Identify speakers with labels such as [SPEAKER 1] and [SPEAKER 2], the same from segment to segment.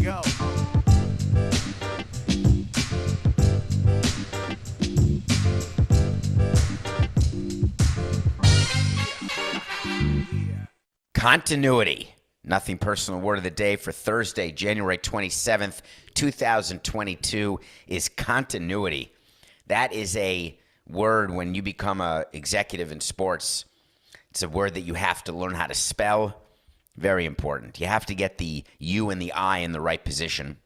[SPEAKER 1] go.
[SPEAKER 2] Continuity. Nothing personal word of the day for Thursday, January 27th, 2022 is continuity. That is a word when you become an executive in sports. It's a word that you have to learn how to spell. Very important. You have to get the U and the I in the right position.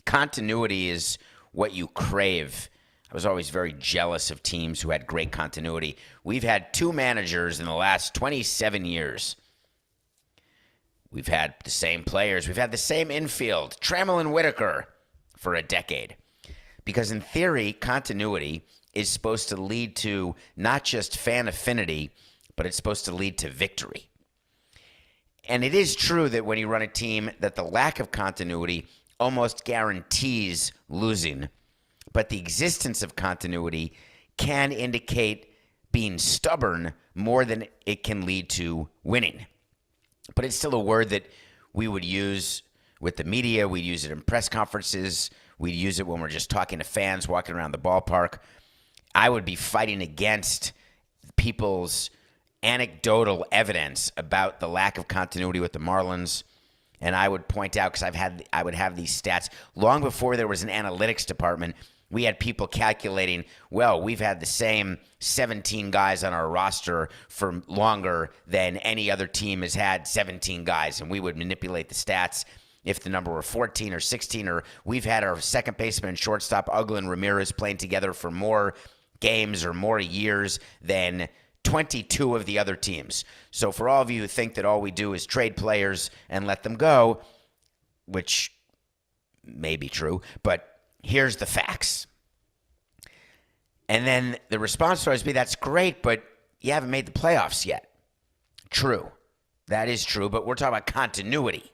[SPEAKER 2] Continuity is what you crave. I was always very jealous of teams who had great continuity. We've had two managers in the last 27 years. We've had the same players. We've had the same infield, Trammell and Whitaker, for a decade. Because in theory, continuity is supposed to lead to not just fan affinity, but it's supposed to lead to victory. And it is true that when you run a team, that the lack of continuity almost guarantees losing. But the existence of continuity can indicate being stubborn more than it can lead to winning. But it's still a word that we would use with the media. We'd use it in press conferences. We'd use it when we're just talking to fans walking around the ballpark. I would be fighting against people's anecdotal evidence about the lack of continuity with the Marlins. And I would point out, because I would have these stats. Long before there was an analytics department, we had people calculating, well, we've had the same 17 guys on our roster for longer than any other team has had 17 guys. And we would manipulate the stats if the number were 14 or 16, or we've had our second baseman and shortstop, Uggla and Ramirez, playing together for more games or more years than 22 of the other teams. So for all of you who think that all we do is trade players and let them go, which may be true, but here's the facts. And then the response would always be, that's great, but you haven't made the playoffs yet. True. That is true, but we're talking about continuity.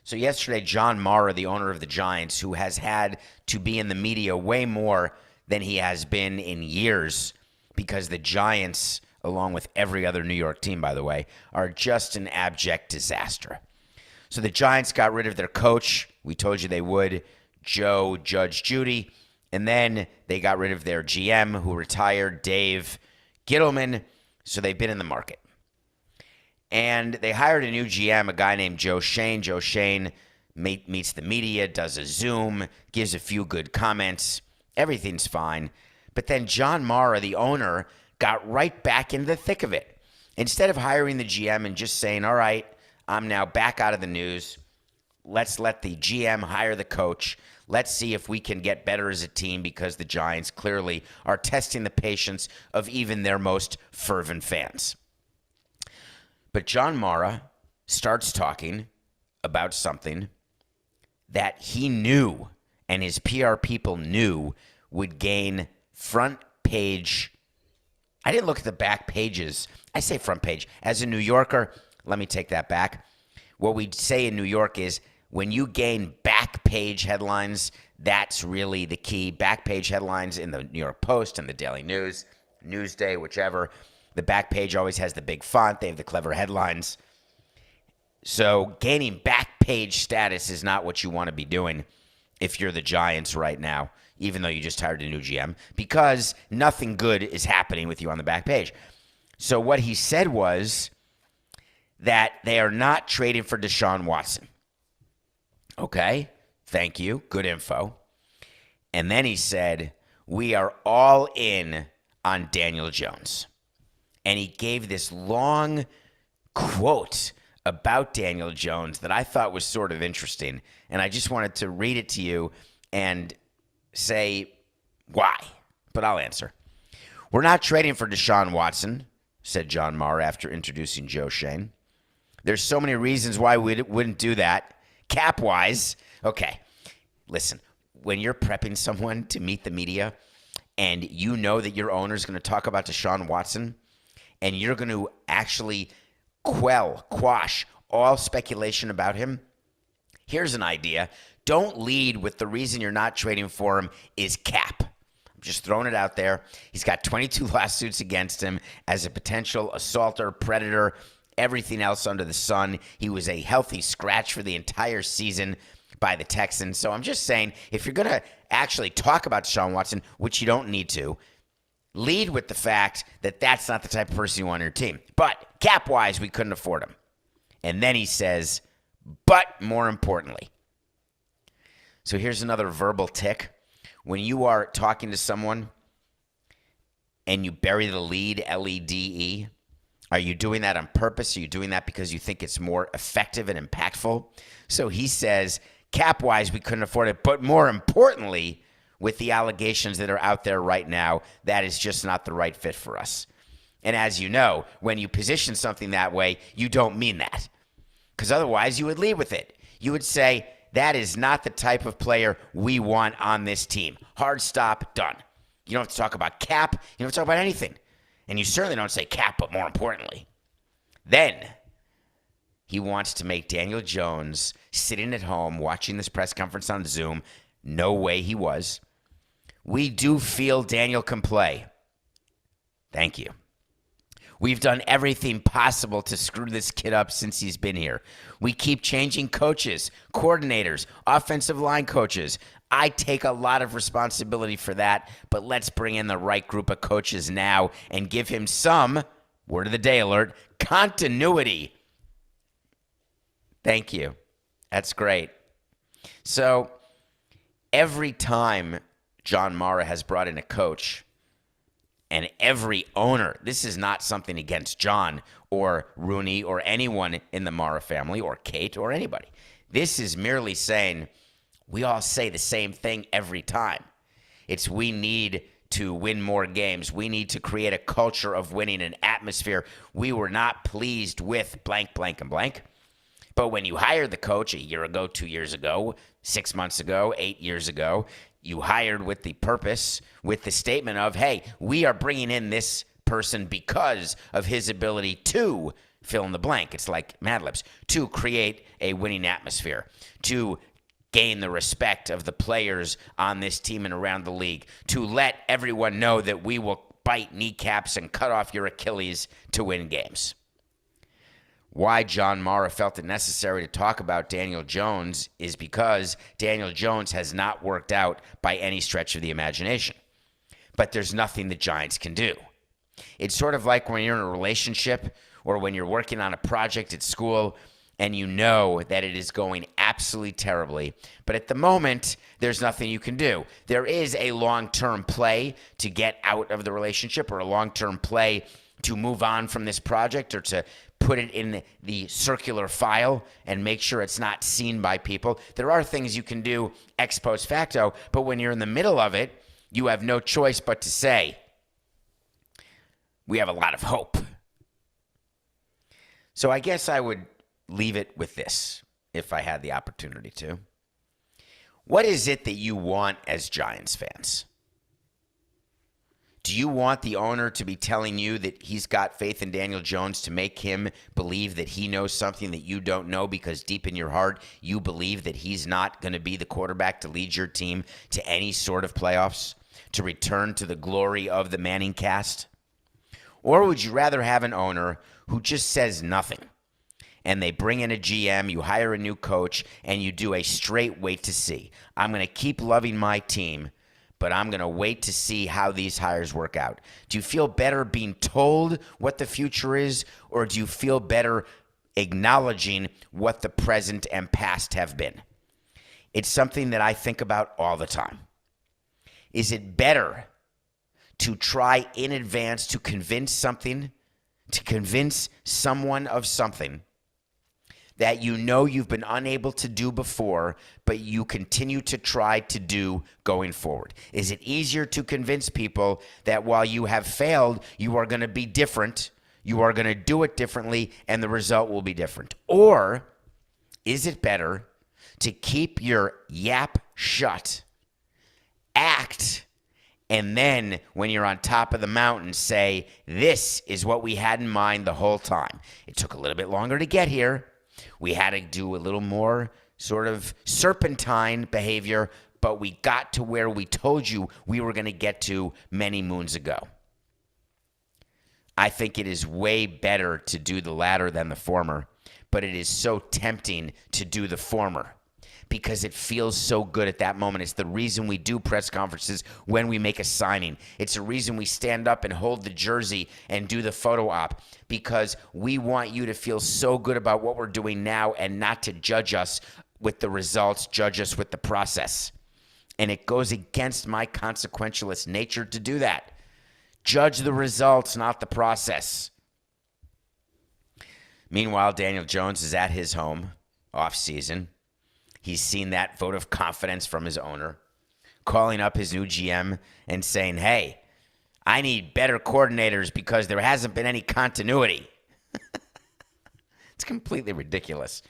[SPEAKER 2] So yesterday, John Mara, the owner of the Giants, who has had to be in the media way more than he has been in years, because the Giants, along with every other New York team, by the way, are just an abject disaster. So the Giants got rid of their coach. We told you they would. Joe Judge Judy, and then they got rid of their GM who retired, Dave Gittleman, so they've been in the market. And they hired a new GM, a guy named Joe Schoen. Joe Schoen meets the media, does a Zoom, gives a few good comments. Everything's fine. But then John Mara, the owner, got right back into the thick of it. Instead of hiring the GM and just saying, all right, I'm now back out of the news, let's let the GM hire the coach. Let's see if we can get better as a team, because the Giants clearly are testing the patience of even their most fervent fans. But John Mara starts talking about something that he knew and his PR people knew would gain front page. I didn't look at the back pages. I say front page. As a New Yorker, let me take that back. What we say in New York is, when you gain back page headlines, that's really the key. Back page headlines in the New York Post and the Daily News, Newsday, whichever. The back page always has the big font. They have the clever headlines. So gaining back page status is not what you want to be doing if you're the Giants right now, even though you just hired a new GM, because nothing good is happening with you on the back page. So what he said was that they are not trading for Deshaun Watson. Okay, thank you. Good info. And then he said, we are all in on Daniel Jones. And he gave this long quote about Daniel Jones that I thought was sort of interesting. And I just wanted to read it to you and say why. But I'll answer. We're not trading for Deshaun Watson, said John Mara after introducing Joe Schoen. There's so many reasons why we wouldn't do that. Cap-wise, okay, listen, when you're prepping someone to meet the media and you know that your owner is going to talk about Deshaun Watson and you're going to actually quash all speculation about him, here's an idea. Don't lead with the reason you're not trading for him is cap. I'm just throwing it out there. He's got 22 lawsuits against him as a potential assaulter, predator, everything else under the sun. He was a healthy scratch for the entire season. by the Texans. So I'm just saying, if you're going to actually talk about Deshaun Watson, which you don't need to, lead with the fact that that's not the type of person you want on your team. But cap-wise, we couldn't afford him. And then he says, but more importantly. So here's another verbal tick. When you are talking to someone and you bury the lead, L-E-D-E, are you doing that on purpose? Are you doing that because you think it's more effective and impactful? So he says, cap-wise, we couldn't afford it. But more importantly, with the allegations that are out there right now, that is just not the right fit for us. And as you know, when you position something that way, you don't mean that. Because otherwise, you would lead with it. You would say, that is not the type of player we want on this team. Hard stop, done. You don't have to talk about cap. You don't have to talk about anything. And you certainly don't say cap, but more importantly. Then he wants to make Daniel Jones sitting at home watching this press conference on Zoom. No way he was. We do feel Daniel can play. Thank you. We've done everything possible to screw this kid up since he's been here. We keep changing coaches, coordinators, offensive line coaches. I take a lot of responsibility for that, but let's bring in the right group of coaches now and give him some, word of the day alert, continuity. Thank you. That's great. So every time John Mara has brought in a coach, and every owner, this is not something against John or Rooney or anyone in the Mara family or Kate or anybody. This is merely saying we all say the same thing every time. It's we need to win more games. We need to create a culture of winning, an atmosphere. We were not pleased with blank, blank, and blank. But when you hired the coach a year ago, 2 years ago, 6 months ago, 8 years ago, you hired with the purpose, with the statement of, hey, we are bringing in this person because of his ability to fill in the blank. It's like Mad Libs, to create a winning atmosphere, to gain the respect of the players on this team and around the league, to let everyone know that we will bite kneecaps and cut off your Achilles to win games. Why John Mara felt it necessary to talk about Daniel Jones is because Daniel Jones has not worked out by any stretch of the imagination. But there's nothing the Giants can do. It's sort of like when you're in a relationship or when you're working on a project at school and you know that it is going absolutely terribly, but at the moment, there's nothing you can do. There is a long-term play to get out of the relationship or a long-term play to move on from this project or to put it in the circular file and make sure it's not seen by people. There are things you can do ex post facto, but when you're in the middle of it, you have no choice but to say, we have a lot of hope. So I guess I would leave it with this if I had the opportunity to. What is it that you want as Giants fans? Do you want the owner to be telling you that he's got faith in Daniel Jones to make him believe that he knows something that you don't know because deep in your heart you believe that he's not going to be the quarterback to lead your team to any sort of playoffs, to return to the glory of the Manning cast? Or would you rather have an owner who just says nothing and they bring in a GM, you hire a new coach, and you do a straight wait to see? I'm going to keep loving my team, but I'm going to wait to see how these hires work out. Do you feel better being told what the future is, or do you feel better acknowledging what the present and past have been? It's something that I think about all the time. Is it better to try in advance to convince someone of something that you know you've been unable to do before, but you continue to try to do going forward? Is it easier to convince people that while you have failed, you are going to be different, you are going to do it differently, and the result will be different? Or is it better to keep your yap shut, act, and then when you're on top of the mountain, say, this is what we had in mind the whole time. It took a little bit longer to get here. We had to do a little more sort of serpentine behavior, but we got to where we told you we were going to get to many moons ago. I think it is way better to do the latter than the former, but it is so tempting to do the former because it feels so good at that moment. It's the reason we do press conferences when we make a signing. It's the reason we stand up and hold the jersey and do the photo op, because we want you to feel so good about what we're doing now and not to judge us with the results, judge us with the process. And it goes against my consequentialist nature to do that. Judge the results, not the process. Meanwhile, Daniel Jones is at his home, off season. He's seen that vote of confidence from his owner, calling up his new GM and saying, hey, I need better coordinators because there hasn't been any continuity. It's completely ridiculous.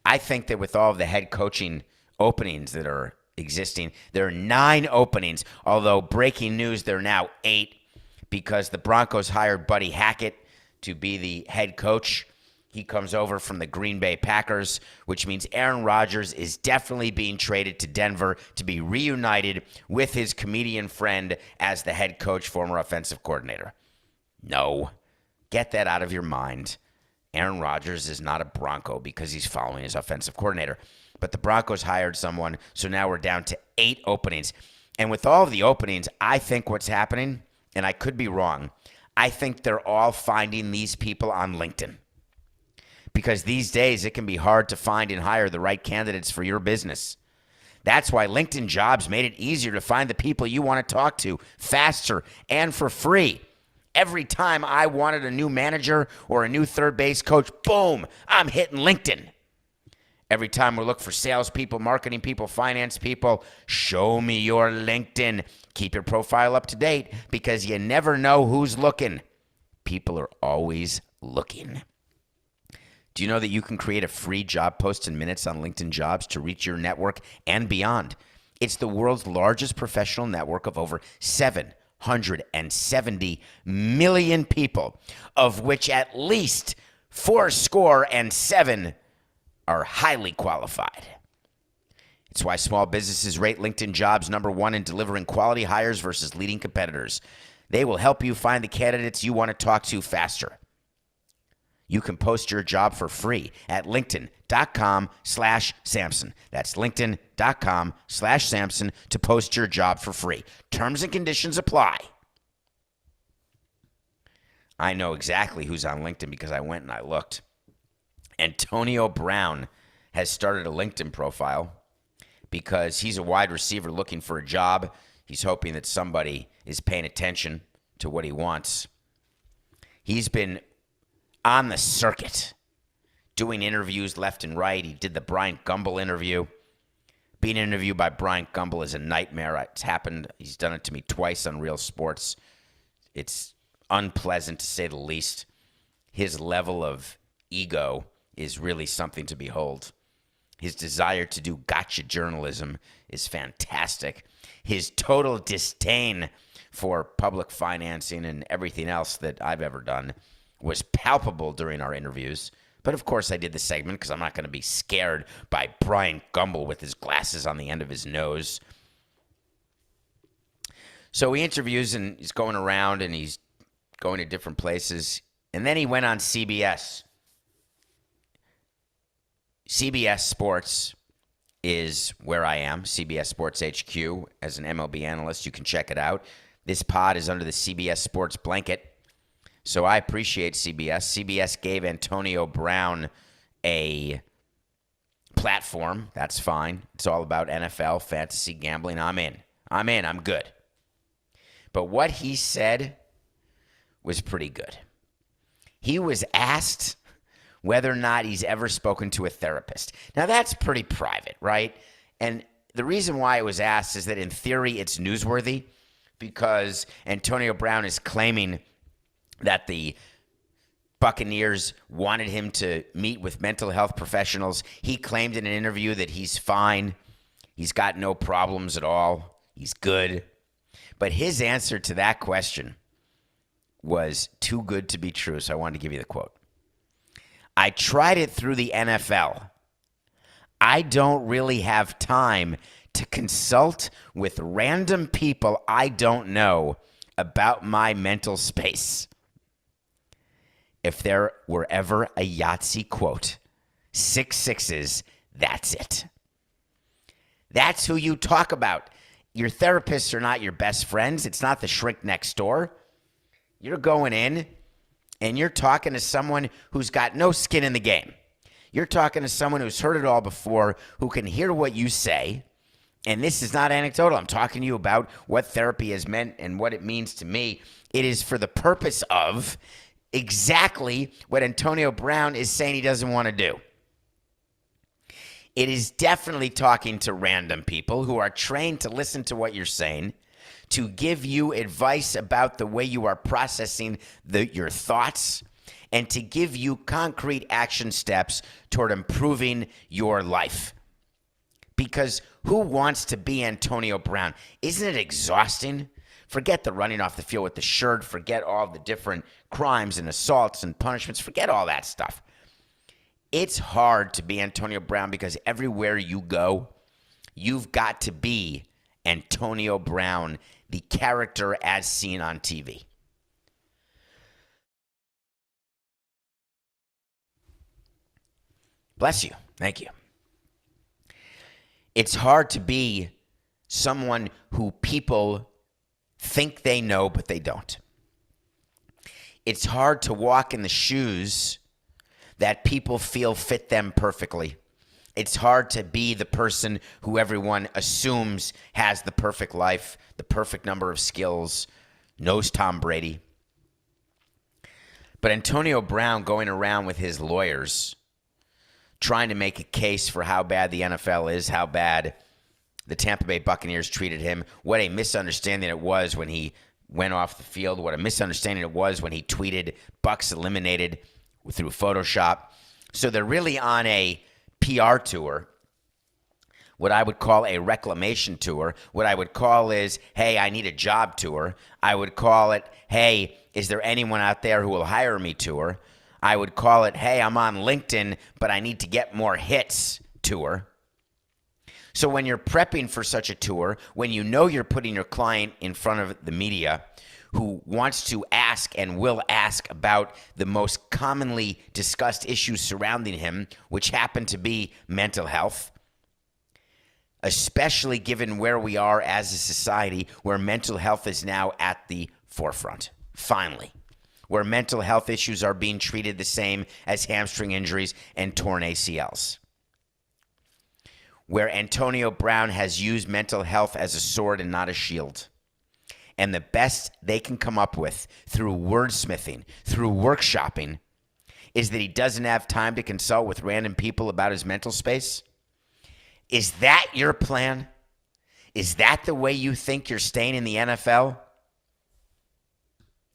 [SPEAKER 2] I think that with all of the head coaching openings that are existing, there are 9 openings, although breaking news, there are now 8 because the Broncos hired Buddy Hackett to be the head coach. He comes over from the Green Bay Packers, which means Aaron Rodgers is definitely being traded to Denver to be reunited with his comedian friend as the head coach, former offensive coordinator. No, get that out of your mind. Aaron Rodgers is not a Bronco because he's following his offensive coordinator. But the Broncos hired someone, so now we're down to 8 openings. And with all of the openings, I think what's happening, and I could be wrong, I think they're all finding these people on LinkedIn. Because these days it can be hard to find and hire the right candidates for your business. That's why LinkedIn Jobs made it easier to find the people you want to talk to faster and for free. Every time I wanted a new manager or a new third base coach, boom, I'm hitting LinkedIn. Every time we look for salespeople, marketing people, finance people, show me your LinkedIn. Keep your profile up to date because you never know who's looking. People are always looking. Do you know that you can create a free job post in minutes on LinkedIn Jobs to reach your network and beyond? It's the world's largest professional network of over 770 million people, of which at least 407 are highly qualified. It's why small businesses rate LinkedIn Jobs #1 in delivering quality hires versus leading competitors. They will help you find the candidates you want to talk to faster. You can post your job for free at linkedin.com/Samson. That's linkedin.com/Samson to post your job for free. Terms and conditions apply. I know exactly who's on LinkedIn because I went and I looked. Antonio Brown has started a LinkedIn profile because he's a wide receiver looking for a job. He's hoping that somebody is paying attention to what he wants. He's been on the circuit, doing interviews left and right. He did the Bryant Gumbel interview. Being interviewed by Bryant Gumbel is a nightmare. It's happened. He's done it to me twice on Real Sports. It's unpleasant to say the least. His level of ego is really something to behold. His desire to do gotcha journalism is fantastic. His total disdain for public financing and everything else that I've ever done was palpable during our interviews. But of course I did the segment because I'm not going to be scared by Bryant Gumbel with his glasses on the end of his nose. So he interviews and he's going around and he's going to different places. And then he went on CBS. CBS Sports is where I am, CBS Sports HQ. As an MLB analyst, you can check it out. This pod is under the CBS Sports blanket. So I appreciate CBS. CBS gave Antonio Brown a platform. That's fine. It's all about NFL, fantasy, gambling. I'm in. I'm good. But what he said was pretty good. He was asked whether or not he's ever spoken to a therapist. Now, that's pretty private, right? And the reason why it was asked is that in theory it's newsworthy because Antonio Brown is claiming that the Buccaneers wanted him to meet with mental health professionals. He claimed in an interview that he's fine. He's got no problems at all. He's good. But his answer to that question was too good to be true, so I wanted to give you the quote. I tried it through the NFL. I don't really have time to consult with random people I don't know about my mental space. If there were ever a Yahtzee quote, 6 6s, that's it. That's who you talk about. Your therapists are not your best friends. It's not the shrink next door. You're going in and you're talking to someone who's got no skin in the game. You're talking to someone who's heard it all before, who can hear what you say. And this is not anecdotal. I'm talking to you about what therapy has meant and what it means to me. It is for the purpose of exactly what Antonio Brown is saying he doesn't want to do. It is definitely talking to random people who are trained to listen to what you're saying, to give you advice about the way you are processing your thoughts, and to give you concrete action steps toward improving your life. Because who wants to be Antonio Brown? Isn't it exhausting? Forget the running off the field with the shirt. Forget all the different crimes and assaults and punishments. Forget all that stuff. It's hard to be Antonio Brown because everywhere you go, you've got to be Antonio Brown, the character as seen on TV. Bless you. Thank you. It's hard to be someone who people think they know, but they don't. It's hard to walk in the shoes that people feel fit them perfectly. It's hard to be the person who everyone assumes has the perfect life, the perfect number of skills, knows Tom Brady. But Antonio Brown going around with his lawyers trying to make a case for how bad the NFL is, how bad the Tampa Bay Buccaneers treated him, what a misunderstanding it was when he went off the field, what a misunderstanding it was when he tweeted Bucs eliminated through Photoshop. So they're really on a PR tour, what I would call a reclamation tour. What I would call is, hey, I need a job tour. I would call it, hey, is there anyone out there who will hire me tour? I would call it, hey, I'm on LinkedIn, but I need to get more hits tour. So when you're prepping for such a tour, when you know you're putting your client in front of the media who wants to ask and will ask about the most commonly discussed issues surrounding him, which happen to be mental health, especially given where we are as a society where mental health is now at the forefront, finally, where mental health issues are being treated the same as hamstring injuries and torn ACLs, where Antonio Brown has used mental health as a sword and not a shield. And the best they can come up with through wordsmithing, through workshopping, is that he doesn't have time to consult with random people about his mental space. Is that your plan? Is that the way you think you're staying in the NFL?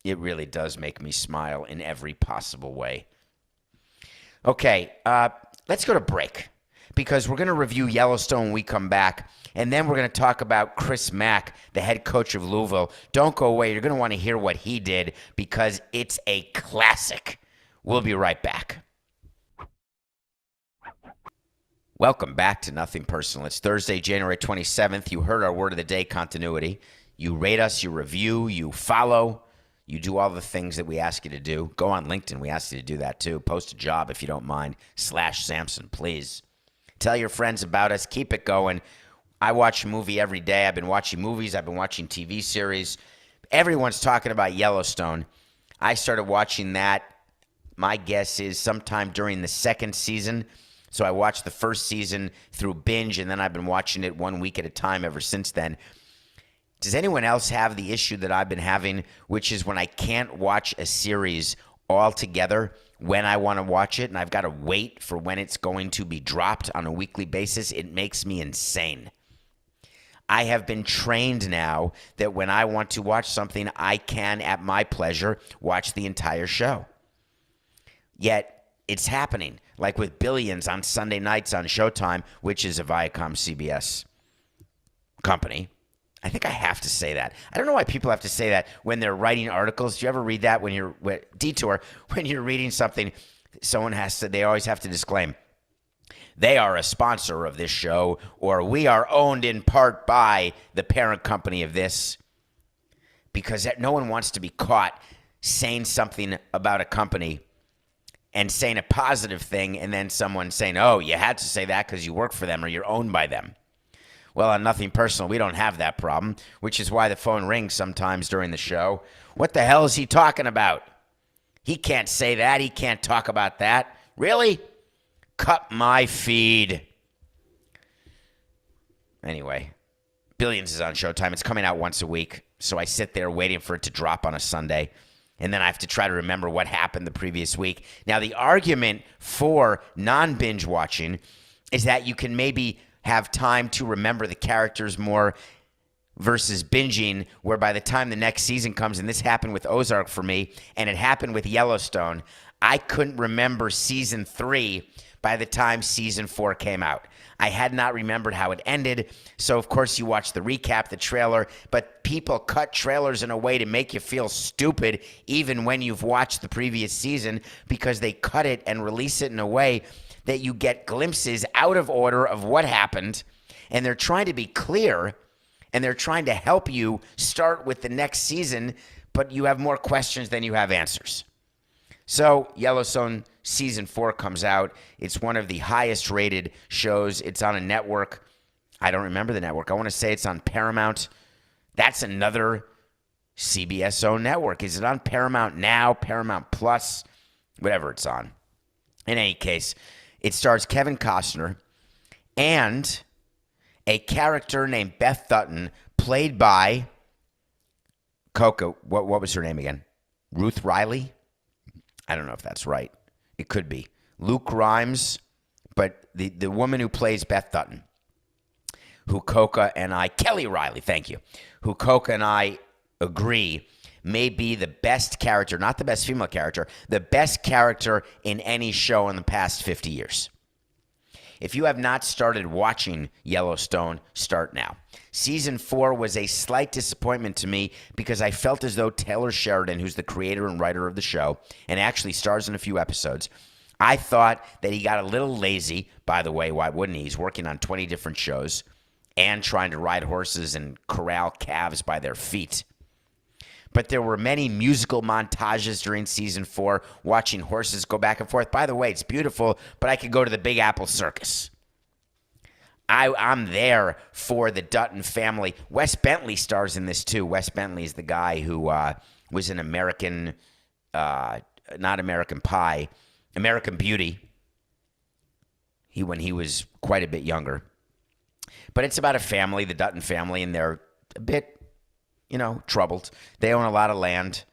[SPEAKER 2] It really does make me smile in every possible way. Okay, let's go to break, because we're going to review Yellowstone when we come back, and then we're going to talk about Chris Mack, the head coach of Louisville. Don't go away. You're going to want to hear what he did, because it's a classic. We'll be right back. Welcome back to Nothing Personal. It's Thursday, January 27th. You heard our word of the day, continuity. You rate us, you review, you follow. You do all the things that we ask you to do. Go on LinkedIn. We ask you to do that too. Post a job if you don't mind. /Samson, please. Tell your friends about us. Keep it going. I watch a movie every day. I've been watching movies. I've been watching TV series. Everyone's talking about Yellowstone. I started watching that, my guess is sometime during the second season. So I watched the first season through binge, and then I've been watching it 1 week at a time ever since then. Does anyone else have the issue that I've been having, which is when I can't watch a series all together when I want to watch it, and I've got to wait for when it's going to be dropped on a weekly basis? It makes me insane. I have been trained now that when I want to watch something, I can, at my pleasure, watch the entire show. Yet, it's happening, like with Billions on Sunday nights on Showtime, which is a Viacom CBS company. I think I have to say that. I don't know why people have to say that when they're writing articles. Do you ever read that when you're Detour, when you're reading something, they always have to disclaim, they are a sponsor of this show, or we are owned in part by the parent company of this, because no one wants to be caught saying something about a company and saying a positive thing, and then someone saying, oh, you had to say that because you work for them or you're owned by them. Well, on Nothing Personal, we don't have that problem, which is why the phone rings sometimes during the show. What the hell is he talking about? He can't say that. He can't talk about that. Really? Cut my feed. Anyway, Billions is on Showtime. It's coming out once a week, so I sit there waiting for it to drop on a Sunday, and then I have to try to remember what happened the previous week. Now, the argument for non-binge watching is that you can maybe have time to remember the characters more versus binging, where by the time the next season comes, and this happened with Ozark for me, and it happened with Yellowstone, I couldn't remember season 3 by the time season 4 came out. I had not remembered how it ended, so of course you watch the recap, the trailer, but people cut trailers in a way to make you feel stupid even when you've watched the previous season, because they cut it and release it in a way that you get glimpses out of order of what happened, and they're trying to be clear, and they're trying to help you start with the next season, but you have more questions than you have answers. So Yellowstone season 4 comes out. It's one of the highest rated shows. It's on a network. I don't remember the network. I want to say it's on Paramount. That's another CBS-owned network. Is it on Paramount Now, Paramount Plus, whatever it's on? In any case, it stars Kevin Costner and a character named Beth Dutton, played by Coco. What was her name again? Ruth Riley? I don't know if that's right. It could be. Luke Rhymes, but the woman who plays Beth Dutton, who Coca and I, Kelly Riley, thank you, who Coca and I agree may be the best character, not the best female character, the best character in any show in the past 50 years. If you have not started watching Yellowstone, start now. Season 4 was a slight disappointment to me because I felt as though Taylor Sheridan, who's the creator and writer of the show and actually stars in a few episodes, I thought that he got a little lazy. By the way, why wouldn't he? He's working on 20 different shows and trying to ride horses and corral calves by their feet. But there were many musical montages during season 4, watching horses go back and forth. By the way, it's beautiful, but I could go to the Big Apple Circus. I'm there for the Dutton family. Wes Bentley stars in this too. Wes Bentley is the guy who was in American, not American Pie, American Beauty. When he was quite a bit younger. But it's about a family, the Dutton family, and they're a bit, troubled. They own a lot of land.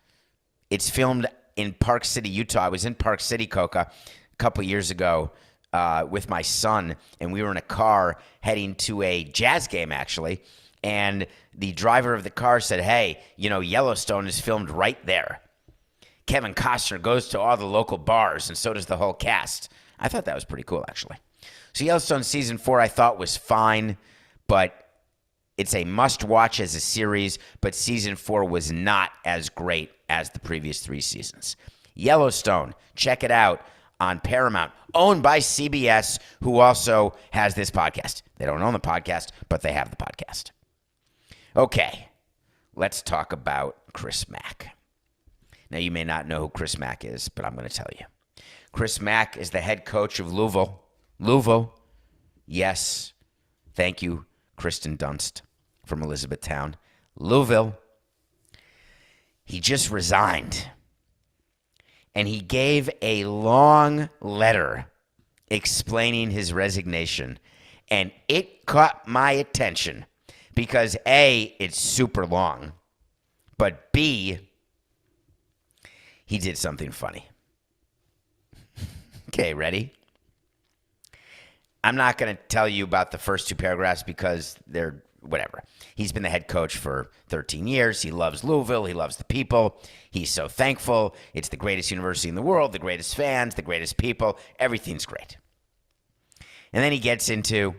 [SPEAKER 2] It's filmed in Park City, Utah. I was in Park City, Coca, a couple years ago with my son, and we were in a car heading to a jazz game, actually, and the driver of the car said, hey, Yellowstone is filmed right there. Kevin Costner goes to all the local bars, and so does the whole cast. I thought that was pretty cool, actually. So Yellowstone season 4 I thought was fine, but it's a must-watch as a series, but season 4 was not as great as the previous 3 seasons. Yellowstone, check it out on Paramount, owned by CBS, who also has this podcast. They don't own the podcast, but they have the podcast. Okay, let's talk about Chris Mack. Now, you may not know who Chris Mack is, but I'm going to tell you. Chris Mack is the head coach of Louisville. Louisville, yes, thank you, Kristen Dunst from Elizabethtown. Louisville, he just resigned. And he gave a long letter explaining his resignation. And it caught my attention because A, it's super long, but B, he did something funny. Okay, ready? I'm not going to tell you about the first 2 paragraphs because they're whatever. He's been the head coach for 13 years. He loves Louisville. He loves the people. He's so thankful. It's the greatest university in the world, the greatest fans, the greatest people. Everything's great. And then he gets into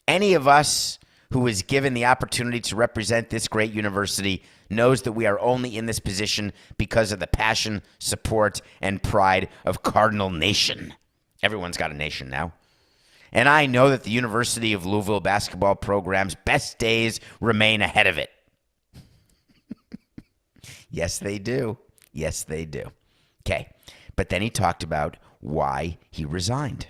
[SPEAKER 2] any of us who is given the opportunity to represent this great university knows that we are only in this position because of the passion, support, and pride of Cardinal Nation. Everyone's got a nation now. And I know that the University of Louisville basketball program's best days remain ahead of it. Yes, they do. Yes, they do. Okay. But then he talked about why he resigned.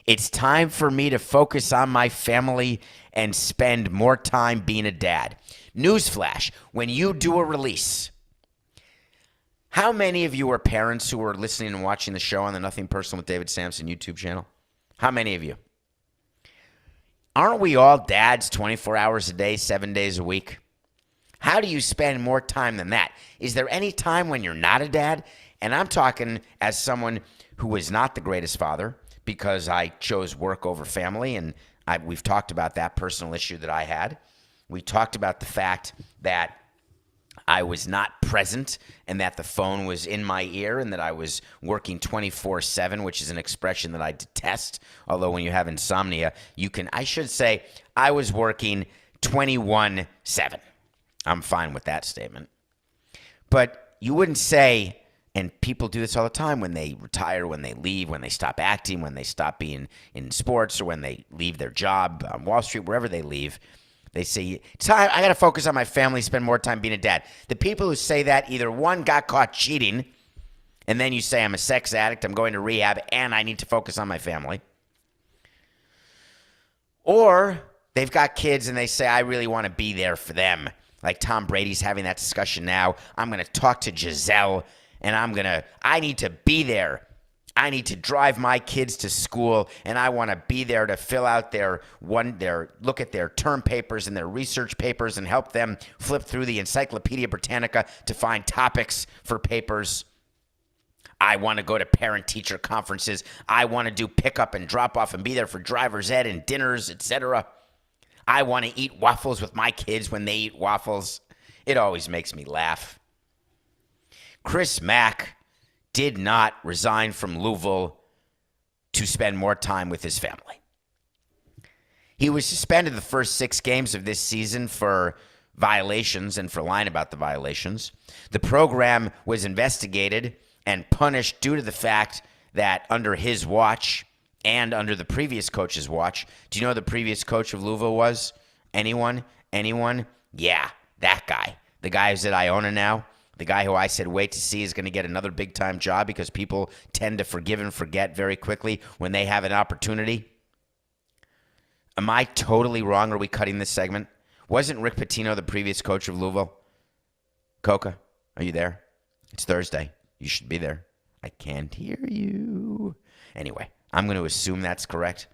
[SPEAKER 2] It's time for me to focus on my family and spend more time being a dad. Newsflash, when you do a release, how many of you are parents who are listening and watching the show on the Nothing Personal with David Samson YouTube channel? How many of you? Aren't we all dads 24 hours a day, 7 days a week? How do you spend more time than that? Is there any time when you're not a dad? And I'm talking as someone who was not the greatest father because I chose work over family, and we've talked about that personal issue that I had. We talked about the fact that I was not present and that the phone was in my ear and that I was working 24/7, which is an expression that I detest. Although when you have insomnia, I should say I was working 21/7. I'm fine with that statement. But you wouldn't say, and people do this all the time when they retire, when they leave, when they stop acting, when they stop being in sports, or when they leave their job on Wall Street, wherever they leave. They say, time, I got to focus on my family, spend more time being a dad. The people who say that either one, got caught cheating, and then you say, I'm a sex addict, I'm going to rehab, and I need to focus on my family. Or they've got kids and they say, I really want to be there for them. Like Tom Brady's having that discussion now. I'm going to talk to Giselle, and I need to be there. I need to drive my kids to school, and I want to be there to fill out look at their term papers and their research papers and help them flip through the Encyclopedia Britannica to find topics for papers. I want to go to parent-teacher conferences. I want to do pickup and drop-off and be there for driver's ed and dinners, etc. I want to eat waffles with my kids when they eat waffles. It always makes me laugh. Chris Mack did not resign from Louisville to spend more time with his family. He was suspended the first 6 games of this season for violations and for lying about the violations. The program was investigated and punished due to the fact that under his watch and under the previous coach's watch, do you know who the previous coach of Louisville was? Anyone? Yeah, that guy. The guy who's at Iona now. The guy who I said wait to see is going to get another big-time job because people tend to forgive and forget very quickly when they have an opportunity. Am I totally wrong? Are we cutting this segment? Wasn't Rick Pitino the previous coach of Louisville? Coca, are you there? It's Thursday. You should be there. I can't hear you. Anyway, I'm going to assume that's correct.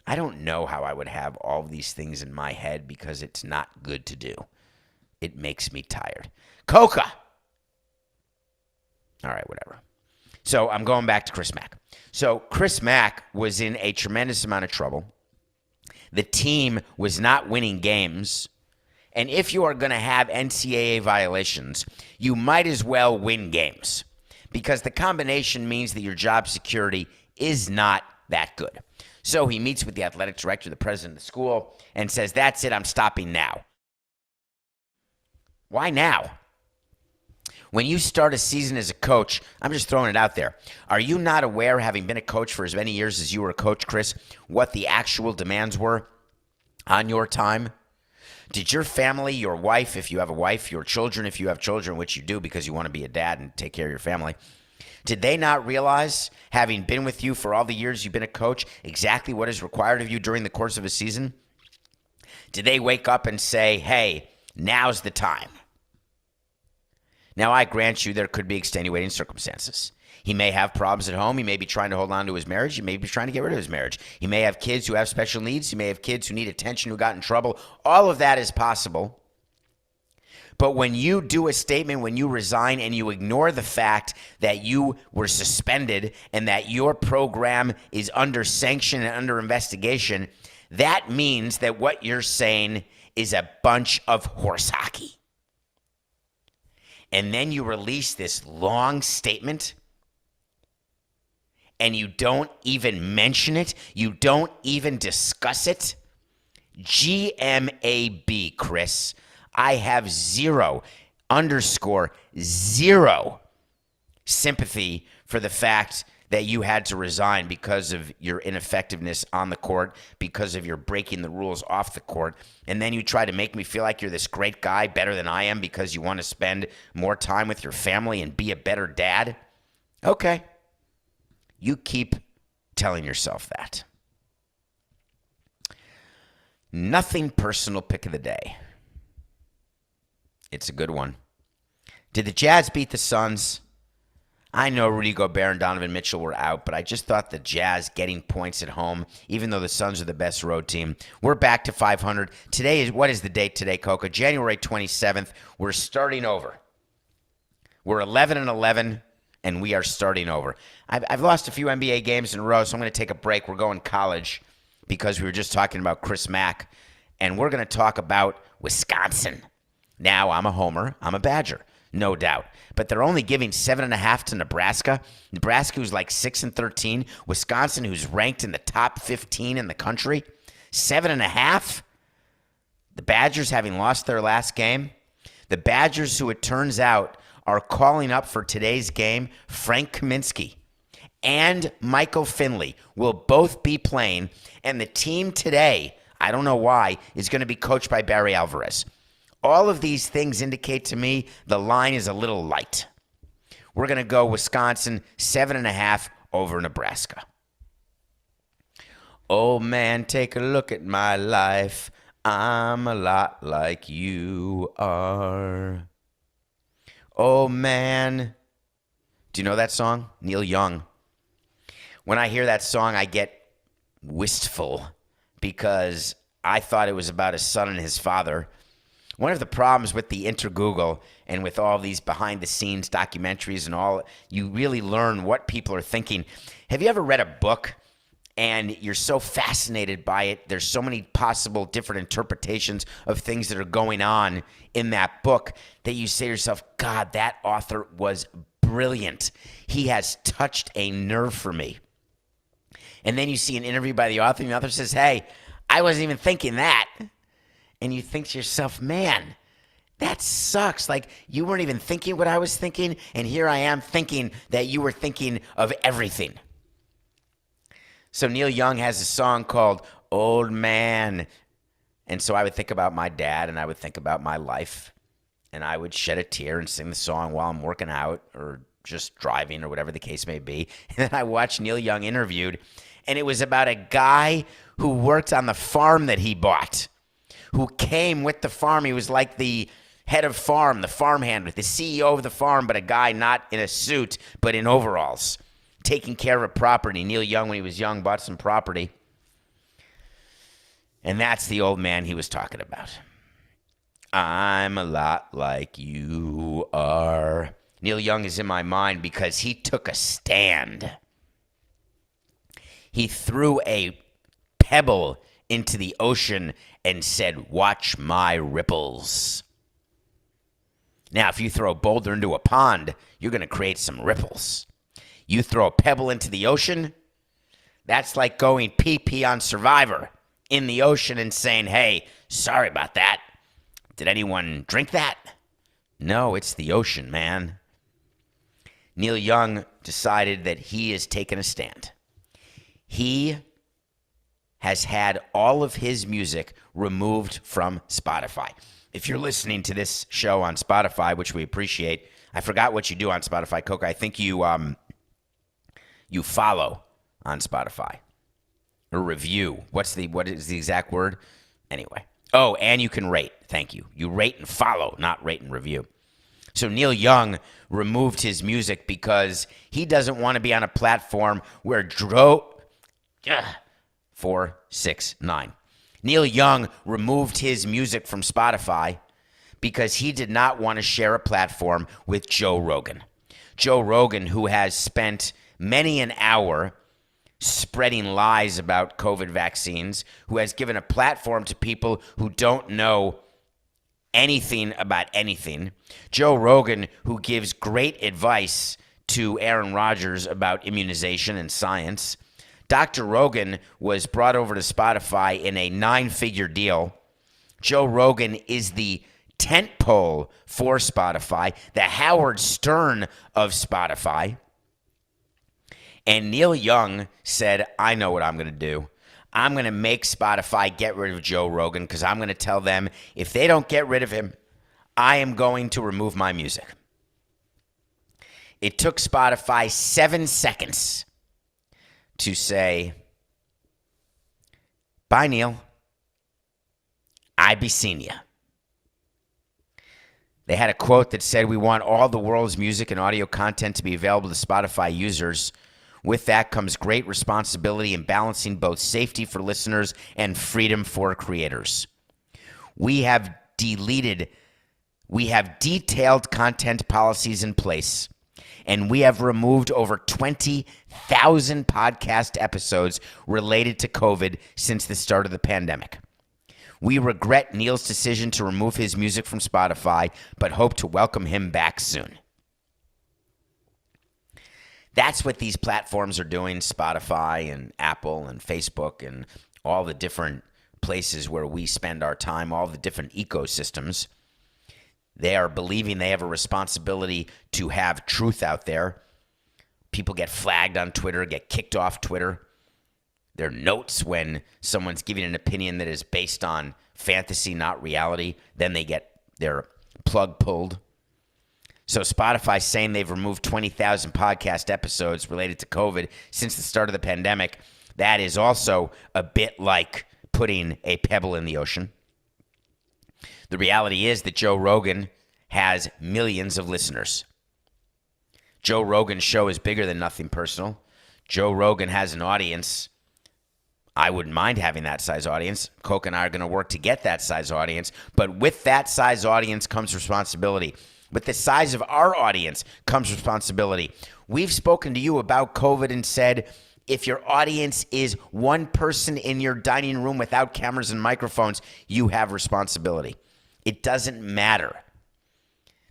[SPEAKER 2] I don't know how I would have all of these things in my head because it's not good to do. It makes me tired. Coca! All right, whatever. So I'm going back to Chris Mack. So Chris Mack was in a tremendous amount of trouble. The team was not winning games. And if you are going to have NCAA violations, you might as well win games because the combination means that your job security is not that good. So he meets with the athletic director, the president of the school, and says, that's it, I'm stopping now. Why now? When you start a season as a coach, I'm just throwing it out there. Are you not aware, having been a coach for as many years as you were a coach, Chris, what the actual demands were on your time? Did your family, your wife, if you have a wife, your children, if you have children, which you do because you want to be a dad and take care of your family, did they not realize, having been with you for all the years you've been a coach, exactly what is required of you during the course of a season? Did they wake up and say, hey, now's the time? Now, I grant you there could be extenuating circumstances. He may have problems at home. He may be trying to hold on to his marriage. He may be trying to get rid of his marriage. He may have kids who have special needs. He may have kids who need attention, who got in trouble. All of that is possible. But when you do a statement, when you resign and you ignore the fact that you were suspended and that your program is under sanction and under investigation, that means that what you're saying is a bunch of horse hockey. And then you release this long statement and you don't even mention it. You don't even discuss it. GMAB, Chris. I have zero sympathy for the fact that you had to resign because of your ineffectiveness on the court, because of your breaking the rules off the court, and then you try to make me feel like you're this great guy, better than I am, because you want to spend more time with your family and be a better dad? Okay. You keep telling yourself that. Nothing personal pick of the day. It's a good one. Did the Jazz beat the Suns? I know Rudy Gobert and Donovan Mitchell were out, but I just thought the Jazz getting points at home, even though the Suns are the best road team. We're back to 500. What is the date today, Coca? January 27th. We're starting over. We're 11-11, and we are starting over. I've lost a few NBA games in a row, so I'm going to take a break. We're going college because we were just talking about Chris Mack, and we're going to talk about Wisconsin. Now, I'm a homer. I'm a Badger. No doubt. But they're only giving 7.5 to Nebraska. Nebraska, who's like 6-13. Wisconsin, who's ranked in the top 15 in the country. 7.5? The Badgers having lost their last game. The Badgers, who it turns out are calling up for today's game, Frank Kaminsky and Michael Finley will both be playing. And the team today, I don't know why, is going to be coached by Barry Alvarez. All of these things indicate to me the line is a little light. We're going to go Wisconsin 7.5 over Nebraska. Oh, man, take a look at my life. I'm a lot like you are. Oh, man. Do you know that song? Neil Young. When I hear that song, I get wistful because I thought it was about a son and his father. One of the problems with the Intergoogle and with all these behind-the-scenes documentaries and all, you really learn what people are thinking. Have you ever read a book and you're so fascinated by it? There's so many possible different interpretations of things that are going on in that book that you say to yourself, God, that author was brilliant. He has touched a nerve for me. And then you see an interview by the author, and the author says, hey, I wasn't even thinking that. And you think to yourself, man, that sucks. Like, you weren't even thinking what I was thinking, and here I am thinking that you were thinking of everything. So Neil Young has a song called Old Man. And so I would think about my dad, and I would think about my life, and I would shed a tear and sing the song while I'm working out or just driving or whatever the case may be. And then I watched Neil Young interviewed, and it was about a guy who worked on the farm that he bought, who came with the farm. He was like the head of farm, the farmhand, the CEO of the farm, but a guy not in a suit, but in overalls, taking care of a property. Neil Young, when he was young, bought some property. And that's the old man he was talking about. I'm a lot like you are. Neil Young is in my mind because he took a stand. He threw a pebble into the ocean and said, watch my ripples. Now, if you throw a boulder into a pond, you're going to create some ripples. You throw a pebble into the ocean, that's like going pee-pee on Survivor in the ocean and saying, hey, sorry about that. Did anyone drink that? No, it's the ocean, man. Neil Young decided that he is taking a stand. He has had all of his music removed from Spotify. If you're listening to this show on Spotify, which we appreciate, I forgot what you do on Spotify, Coca. I think you follow on Spotify or review. What is the exact word? Anyway. Oh, and you can rate. Thank you. You rate and follow, not rate and review. So Neil Young removed his music because he doesn't want to be on a platform where 469. Neil Young removed his music from Spotify because he did not want to share a platform with Joe Rogan. Joe Rogan, who has spent many an hour spreading lies about COVID vaccines, who has given a platform to people who don't know anything about anything. Joe Rogan, who gives great advice to Aaron Rodgers about immunization and science. Dr. Rogan was brought over to Spotify in a 9-figure deal. Joe Rogan is the tentpole for Spotify, the Howard Stern of Spotify. And Neil Young said, I know what I'm going to do. I'm going to make Spotify get rid of Joe Rogan because I'm going to tell them if they don't get rid of him, I am going to remove my music. It took Spotify 7 seconds to say, bye, Neil. I be seen ya. They had a quote that said, "We want all the world's music and audio content to be available to Spotify users. With that comes great responsibility in balancing both safety for listeners and freedom for creators. We have detailed content policies in place, and we have removed over 20,000 podcast episodes related to COVID since the start of the pandemic. We regret Neil's decision to remove his music from Spotify, but hope to welcome him back soon." That's what these platforms are doing, Spotify and Apple and Facebook and all the different places where we spend our time, all the different ecosystems. They are believing they have a responsibility to have truth out there. People get flagged on Twitter, get kicked off Twitter. There are notes when someone's giving an opinion that is based on fantasy, not reality. Then they get their plug pulled. So Spotify's saying they've removed 20,000 podcast episodes related to COVID since the start of the pandemic. That is also a bit like putting a pebble in the ocean. The reality is that Joe Rogan has millions of listeners. Joe Rogan's show is bigger than Nothing Personal. Joe Rogan has an audience. I wouldn't mind having that size audience. Coke and I are going to work to get that size audience. But with that size audience comes responsibility. With the size of our audience comes responsibility. We've spoken to you about COVID and said, if your audience is one person in your dining room without cameras and microphones, you have responsibility. It doesn't matter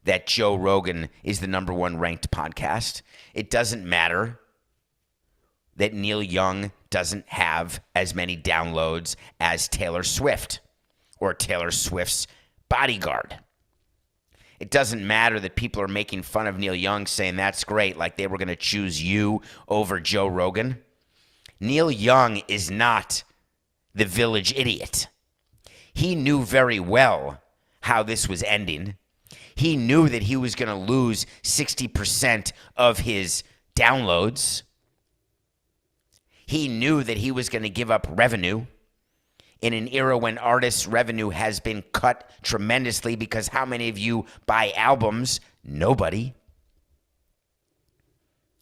[SPEAKER 2] that Joe Rogan is the number one ranked podcast. It doesn't matter that Neil Young doesn't have as many downloads as Taylor Swift or Taylor Swift's bodyguard. It doesn't matter that people are making fun of Neil Young, saying that's great, like they were going to choose you over Joe Rogan. Neil Young is not the village idiot. He knew very well how this was ending. He knew that he was going to lose 60% of his downloads. He knew that he was going to give up revenue in an era when artists' revenue has been cut tremendously, because how many of you buy albums? Nobody.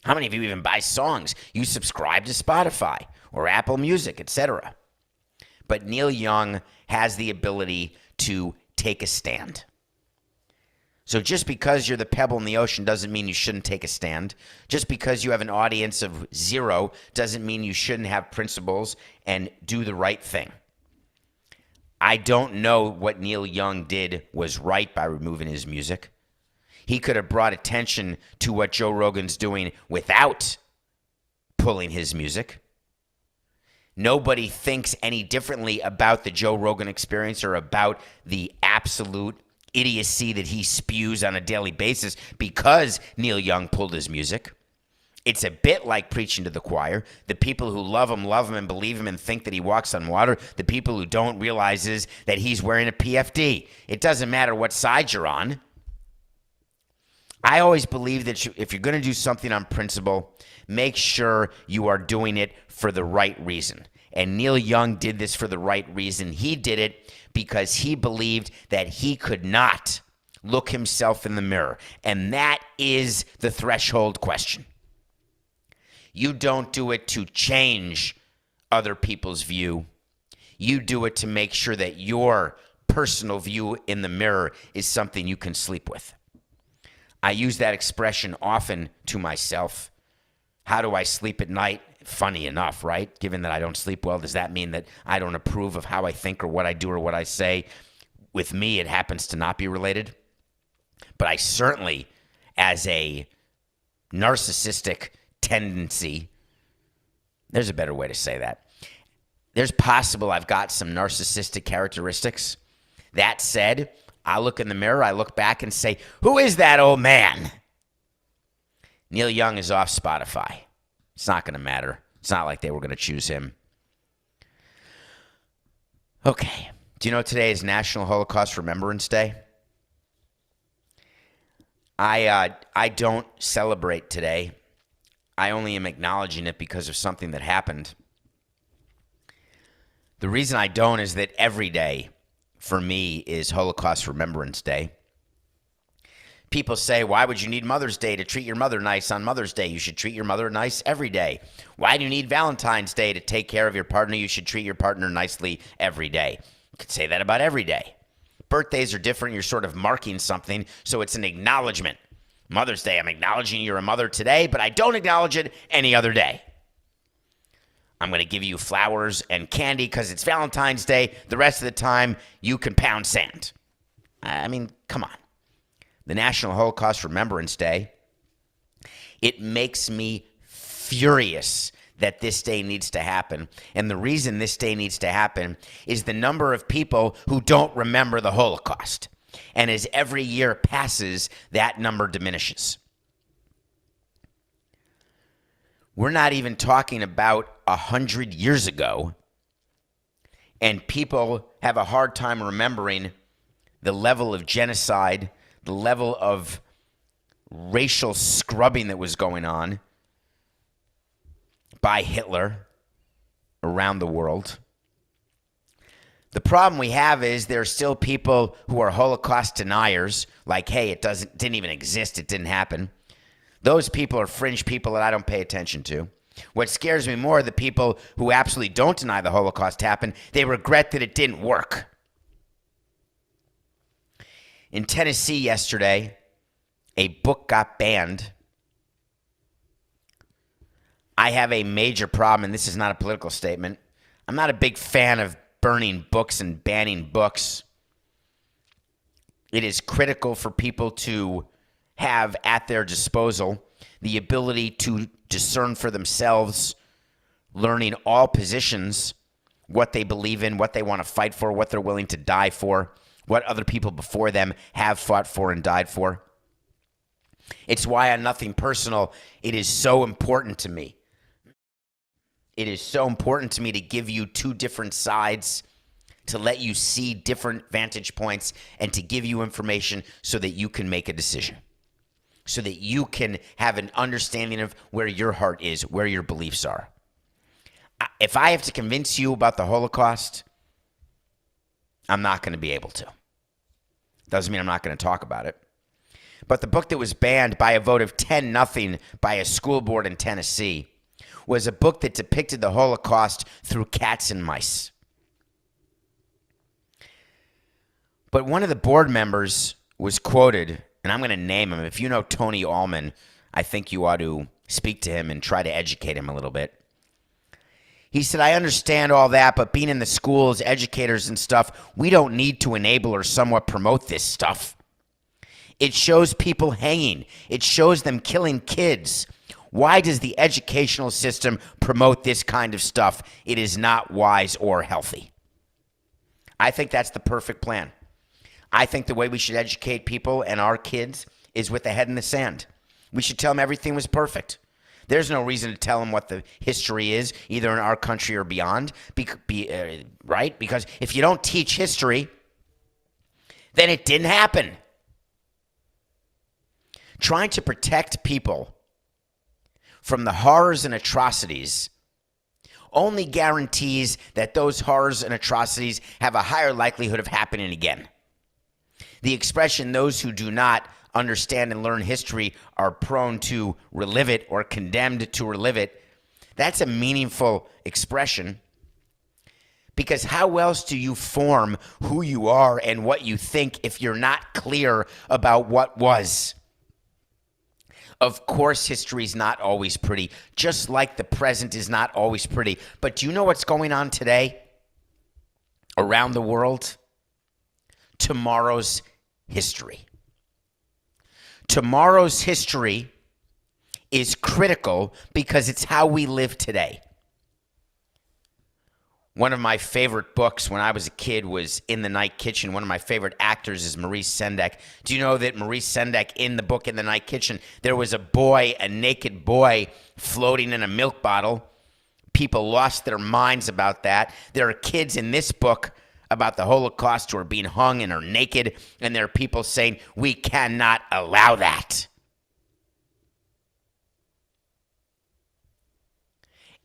[SPEAKER 2] How many of you even buy songs? You subscribe to Spotify or Apple Music, etc. But Neil Young has the ability to take a stand. So just because you're the pebble in the ocean doesn't mean you shouldn't take a stand. Just because you have an audience of 0 doesn't mean you shouldn't have principles and do the right thing. I don't know what Neil Young did was right by removing his music. He could have brought attention to what Joe Rogan's doing without pulling his music. Nobody thinks any differently about the Joe Rogan experience or about the absolute idiocy that he spews on a daily basis because Neil Young pulled his music. It's a bit like preaching to the choir. The people who love him and believe him and think that he walks on water. The people who don't realize is that he's wearing a PFD. It doesn't matter what side you're on. I always believe that if you're going to do something on principle, make sure you are doing it for the right reason. And Neil Young did this for the right reason. He did it because he believed that he could not look himself in the mirror. And that is the threshold question. You don't do it to change other people's view. You do it to make sure that your personal view in the mirror is something you can sleep with. I use that expression often to myself. How do I sleep at night? Funny enough, right? Given that I don't sleep well, does that mean that I don't approve of how I think or what I do or what I say? With me, it happens to not be related. But I certainly, as a narcissistic tendency, there's a better way to say that. There's possible I've got some narcissistic characteristics. That said, I look in the mirror, I look back and say, who is that old man? Neil Young is off Spotify. It's not going to matter. It's not like they were going to choose him. Okay. Do you know today is National Holocaust Remembrance Day? I don't celebrate today. I only am acknowledging it because of something that happened. The reason I don't is that every day for me is Holocaust Remembrance Day. People say, why would you need Mother's Day to treat your mother nice on Mother's Day? You should treat your mother nice every day. Why do you need Valentine's Day to take care of your partner? You should treat your partner nicely every day. You could say that about every day. Birthdays are different. You're sort of marking something, so it's an acknowledgement. Mother's Day, I'm acknowledging you're a mother today, but I don't acknowledge it any other day. I'm going to give you flowers and candy because it's Valentine's Day. The rest of the time, you can pound sand. I mean, come on. The National Holocaust Remembrance Day, it makes me furious that this day needs to happen. And the reason this day needs to happen is the number of people who don't remember the Holocaust. And as every year passes, that number diminishes. We're not even talking about 100 years ago, and people have a hard time remembering the level of genocide, the level of racial scrubbing that was going on by Hitler around the world. The problem we have is there are still people who are Holocaust deniers, like, hey, it didn't even exist, it didn't happen. Those people are fringe people that I don't pay attention to. What scares me more are the people who absolutely don't deny the Holocaust happened. They regret that it didn't work. In Tennessee yesterday, a book got banned. I have a major problem, and this is not a political statement. I'm not a big fan of burning books and banning books. It is critical for people to have at their disposal the ability to discern for themselves, learning all positions, what they believe in, what they want to fight for, what they're willing to die for, what other people before them have fought for and died for. It's why on Nothing Personal, it is so important to me. It is so important to me to give you two different sides, to let you see different vantage points, and to give you information so that you can make a decision, so that you can have an understanding of where your heart is, where your beliefs are. If I have to convince you about the Holocaust, I'm not going to be able to. Doesn't mean I'm not going to talk about it. But the book that was banned by a vote of 10-0 by a school board in Tennessee was a book that depicted the Holocaust through cats and mice. But one of the board members was quoted, and I'm going to name him. If you know Tony Allman, I think you ought to speak to him and try to educate him a little bit. He said, I understand all that, but being in the schools, educators and stuff, we don't need to enable or somewhat promote this stuff. It shows people hanging. It shows them killing kids. Why does the educational system promote this kind of stuff? It is not wise or healthy. I think that's the perfect plan. I think the way we should educate people and our kids is with the head in the sand. We should tell them everything was perfect. There's no reason to tell them what the history is, either in our country or beyond, right? Because if you don't teach history, then it didn't happen. Trying to protect people from the horrors and atrocities only guarantees that those horrors and atrocities have a higher likelihood of happening again. The expression, those who do not understand and learn history are prone to relive it or condemned to relive it, that's a meaningful expression, because how else do you form who you are and what you think if you're not clear about what was? Of course, history is not always pretty, just like the present is not always pretty. But do you know what's going on today around the world? Tomorrow's history. Tomorrow's history is critical because it's how we live today. One of my favorite books when I was a kid was In the Night Kitchen. One of my favorite actors is Maurice Sendak. Do you know that Maurice Sendak, in the book In the Night Kitchen, there was a boy, a naked boy, floating in a milk bottle? People lost their minds about that. There are kids in this book about the Holocaust who are being hung and are naked, and there are people saying, we cannot allow that.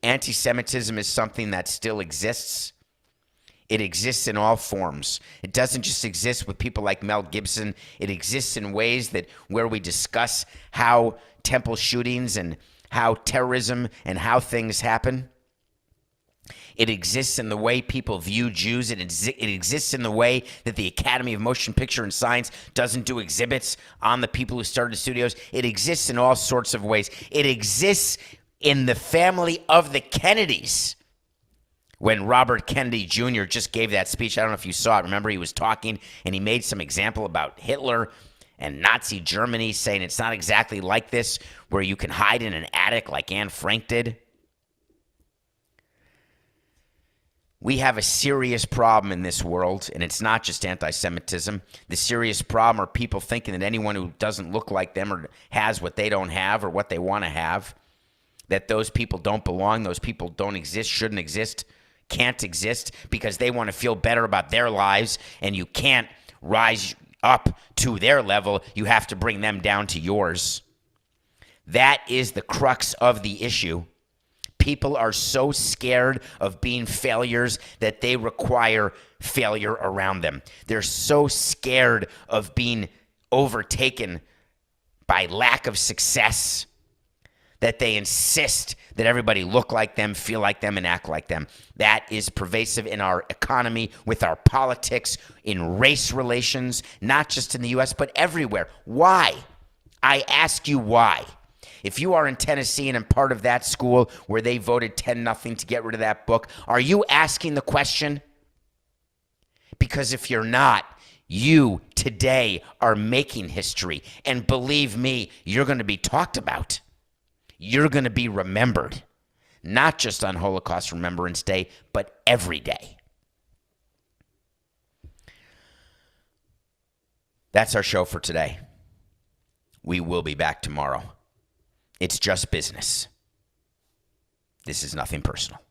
[SPEAKER 2] Anti-Semitism is something that still exists. It exists in all forms. It doesn't just exist with people like Mel Gibson. It exists in ways that where we discuss how temple shootings and how terrorism and how things happen. It exists in the way people view Jews. It exists in the way that the Academy of Motion Picture and Science doesn't do exhibits on the people who started studios. It exists in all sorts of ways. It exists in the family of the Kennedys. When Robert Kennedy Jr. just gave that speech, I don't know if you saw it. Remember, he was talking and he made some example about Hitler and Nazi Germany, saying it's not exactly like this, where you can hide in an attic like Anne Frank did. We have a serious problem in this world, and it's not just anti-Semitism. The serious problem are people thinking that anyone who doesn't look like them or has what they don't have or what they want to have, that those people don't belong, those people don't exist, shouldn't exist, can't exist, because they want to feel better about their lives, and you can't rise up to their level. You have to bring them down to yours. That is the crux of the issue. People are so scared of being failures that they require failure around them. They're so scared of being overtaken by lack of success that they insist that everybody look like them, feel like them, and act like them. That is pervasive in our economy, with our politics, in race relations, not just in the U.S., but everywhere. Why? I ask you why. If you are in Tennessee and part of that school where they voted 10-0 to get rid of that book, are you asking the question? Because if you're not, you today are making history. And believe me, you're going to be talked about. You're going to be remembered, not just on Holocaust Remembrance Day, but every day. That's our show for today. We will be back tomorrow. It's just business. This is nothing personal.